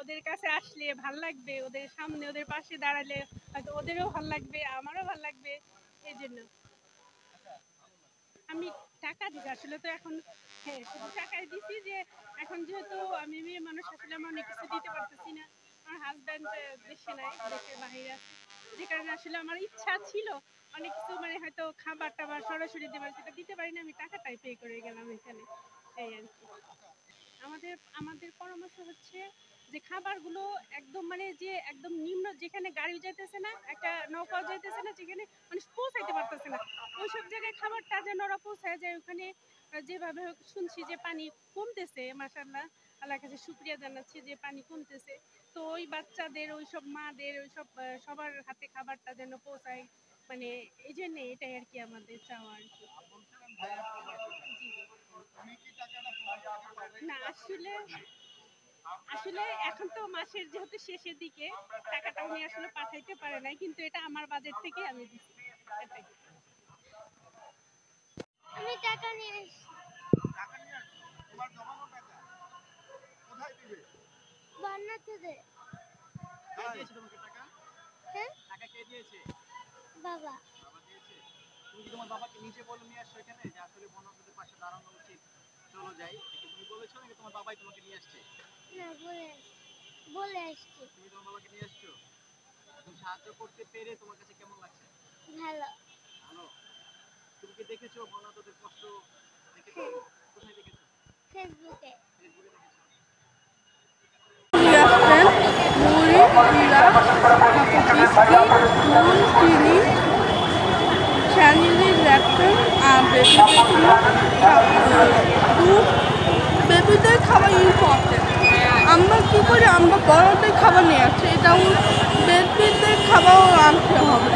ওদের কাছে আসলে ভাল লাগবে, ওদের সামনে ওদের পাশে দাঁড়ালে হয়তো ওদেরও ভাল লাগবে, আমারও ভাল লাগবে। এই জন্য আমি টাকা দিছি আসলে। তো এখন হ্যাঁ, শুধু টাকাই দিছি যে এখন যেহেতু আমি মেয়ে মানুষ, আসলে আমি অনেক কিছু দিতে পারতেছি না। আমার হাজব্যান্ড দেশে নাই, দেশের বাইরে আছে, যে কারণে আসলে আমার ইচ্ছা ছিল অনেক কিছু, মানে হয়তো খাবার টাবার সরাসরি দেবার, সেটা দিতে পারি না। আমি টাকাটাই পে করে গেলাম এখানে, এই আর কি। আমাদের আমাদের পরামর্শ হচ্ছে যে খাবারগুলো একদম, মানে যে একদম নিম্ন, যেখানে গাড়ি যাইতেছে না, একটা নৌকা যাইতেছে না, যেখানে মানুষ পৌঁছাইতে পারতেছে না, ওইসব জায়গায় খাবারটা যেন ওরা পৌঁছায় যায়। ওখানে যেভাবে হোক শুনছি যে পানি কমতেছে, মাশাআল্লাহ, আল্লাহর কাছে শুকরিয়া জানাচ্ছি যে পানি কমতেছে। তো ওই বাচ্চাদের, ওইসব মাদের, ওইসব সবার হাতে খাবারটা যেন পৌঁছায়, মানে এই জন্যে এটাই আর কি আমাদের চাওয়া আর কি। না আসলে, আসলে এখন তো মাসের যেহেতু শেষের দিকে, টাকাটা উনি আসলে পাঠাইতে পারে নাই, কিন্তু এটা আমার বাজেট থেকে আমি দিচ্ছি, এটাই। আমি টাকা নিয়ে আসছি। তোমার জমানো টাকা কোথায় দিবে? বান্নাতে দে। কে দিয়েছে তোমাকে টাকা? হ্যাঁ, টাকা কে দিয়েছে? বাবা। বাবা দিয়েছে। তুমি কি তোমার বাবাকে নিজে বলে নিয়ে আসছো এখানে যে আসলে বন্যদের পাশে দাঁড়ানো উচিত, চলো যাই, এটা তুমি বলেছো নাকি তোমার বাবাই তোমাকে নিয়ে আসছে? না, বলে আসছি। তুমি তোমার বাবাকে নিয়ে আসছো? তুমি সাহায্য করতে পেরে তোমার কাছে কেমন লাগছে? ভালো। ভালো। তুমি কি দেখেছো বন্যদের কষ্ট? দেখেছো? কোথায় দেখেছো? ফেসবুকে। ফেসবুকে দেখেছো? মুড়ি, চিড়া, বিস্কিট, নুন, চিনি, স্যান্ডউইচ, ল্যাপটপ আর বেবিদের দুধ। বেবিদের খাবার ইম্পর্টেন্ট। আমরা কী করি, আমরা বড়দের খাবার নিয়ে আসছি, এটাও বেবিদের খাবারও আনতে হবে।